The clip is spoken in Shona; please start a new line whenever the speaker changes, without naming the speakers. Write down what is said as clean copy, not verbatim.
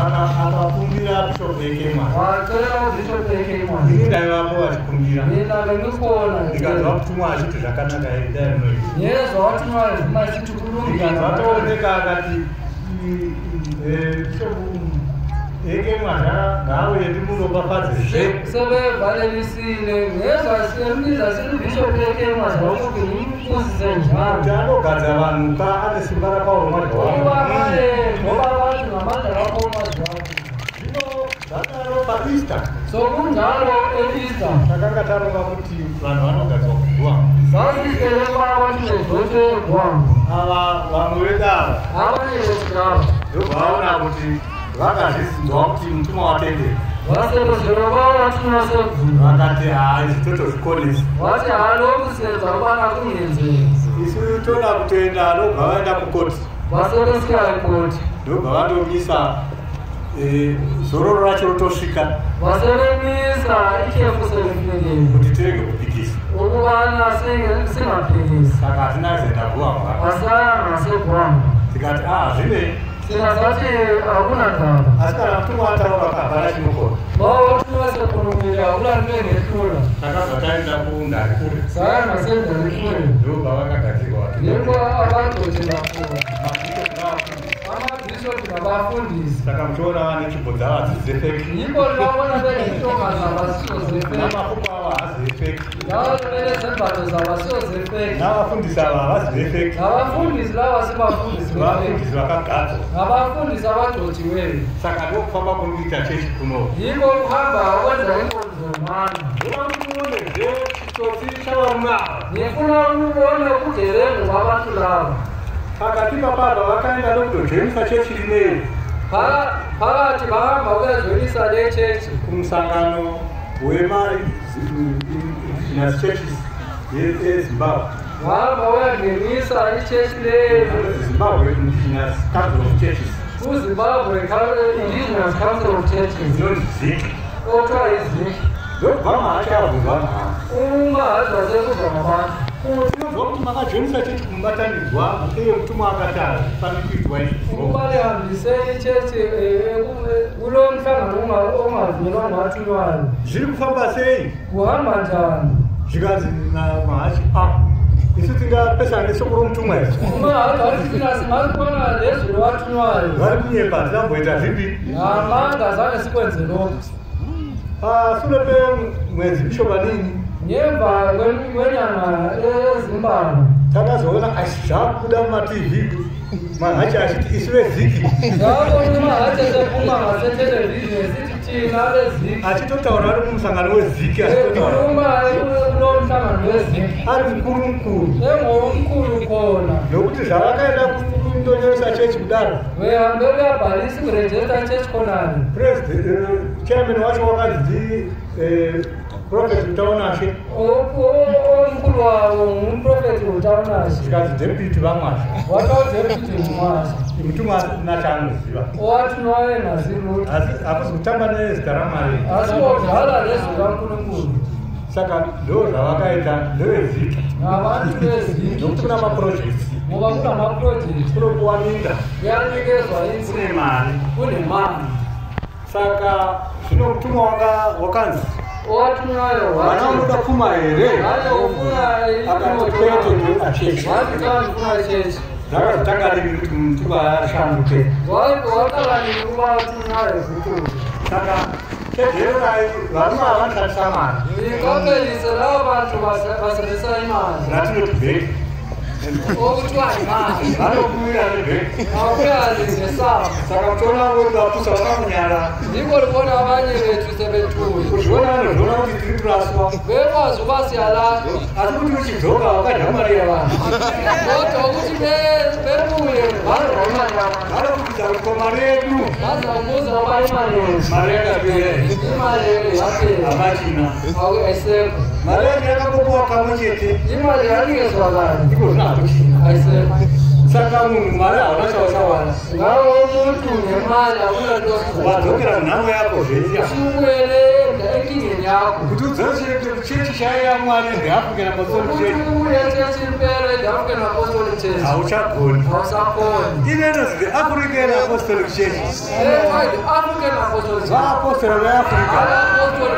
akakumbira bishop ekema ini ndaivapo vachikumbira ndikazva kutumwa achiti zvakanaka ndikazvatooneka akati bishop ekema ngauye ndimuropafadze kuti anogadza vanhu ka ane simba rakaoma zvino paista takanga taronga kuti vanhu vanogadzwa kugwa ava vamwe vedava ndobvaona kuti vakazvizinzwa kuti mutumwa watende vakati hai totozvikonesa isu toda kutoenda ndobva vaenda kukoti ndobva vandomisa zororo racho rotosvika kuti tirege kupikisa saka hatina zenda guamwa tikati zvine
sinazati hakuna ndaba
asi kana mutumwa wataura kabhara chinokona
vaotunasekunumira ulanenekura
takabva kundari kure
saka nasendari kure
ndobva vakagadzirwa
nyengo avatotinakura amabhishop navafundisi
saka muchiona vane chipo dzavadzizefeki
nyimbo ndinavona venetomana vasiyozefeki
namafuko avo hazefeki
navatovene zembato zavasiyozefeki
navafundisi ava havazifeki
navafundisi lavasivafundisi
vafundisi vakagadzwa
navafundisi avatotiwei
saka ndokufamba kunoita chechi kuno
yiko kuhamba wenza inkonzomana
uvamuonezve chitsotsi chavaunavo
nifuna uone kugerengu vavantu lava
pakati papapa vakaenda nokutodzvemisa chechi rinei
pakati vahamba ukazoisa nechechi
kumusangano wemacheches ezimbabwe
vahamba ukagenisa ichechi
zimbabwe council of churches
kuzimbabwe indigenous council of churches
inonzi
otwa iziki
ndobva maachavhurwa nhamo
umahadza sekubva mabantu
tinozwa kuti makadzvemisa chechi kumubatanidzwa uye mutumwa akati hazvifani kuitwa
ubalihambise ichechi ulo mhlangano ongavhirwa ngatunywana
zviri kufamba sei
kuhamba njani
zvikanzi namahachi isu tingapesana nesoko romutumwa izvi
mahadzaarisinasimarikona nezvirwatunywana
vari kunyepa tinamboita zvipi
amanga zange sikwenzeroka
pasure pemwedzi bishopanini
nyemva kwenyama ezimbabwe
takazoona asi zvakubuda mumatv mahachi achiti isu veziki
zvakoni mahachi esekumanga setelevhizhini esiti tina veziki
achitotaura ari mumusangano weziki
uruma uno muhlangano weziki
ari mukuru
emhoro mukuru kona
nokuti zvavakaenda kundonyoresa chechi kudaro
vehambe vyabhalisi kurejesta chechi konani
chairman wacho wakanzi Prophet Utaunashe
mukuru wavo muprofeti Utaunashe
zvikanzi deputy vamwasha
wataudepiti mwasha
mutumwa nachaanoziva
watunwaye naziruti
asi hakuzi kutamba nezita ramwari
asi wogara nezviva mukuru
saka ndo zvavakaita ndevezita
navantu veziki
nokuti kuna maprojects
muva kuna maprojekti
kunopuwa minda
yanikezwa inzi
kune mari
kune mari
saka zvino mutumwa wakanzi
watunwayo
vana vanoda pfuma here
akatokwete achechi watikandifuna chechi
zvakatangadii kuti mutumwa ashanduke
wakalani kuva watunwayo zvikuru
saka chedherai varume avanoshandisa mari
ingapelise lavo vantu vasebisa imari
ratinoti bheki
okutwa imari
vanokuwira nebheki
akuyazizesamu
saka mutoona vodi vapusa vakamunyara
ndiko rikona vanye vetu sevetuyi
kuzviona vanozviona kuti tiri kuraswa
vekwazo vasiyalani
asi kuti uchidzoka wakadhamarira vanhu
otokuti vemuye vanorwamarira
vanokudza kukoma redu
vazamuza vaimari
mari yakapera
imari yapera
havachina
aiseko
mari yacho yakambopuwa kamwe chete
imari yaningezwa vanhu
iko zvinahakuchina
aiseko
saka munhu mari hauna chawachawana
ngavo muntu nemari akuna
wadzokera nhamo yako zvesiya
chiwere enyingeni yakho.
Kuti udzosere chechi chaiya Mwari the African Apostolic Church.
Uye chechi impela the African Apostolic Church.
Auchagoni.
Awusakhona.
Inenzi the African Apostolic Church.
The African Apostolic Church.
Vaapostoli veAfrica.
Abapostoli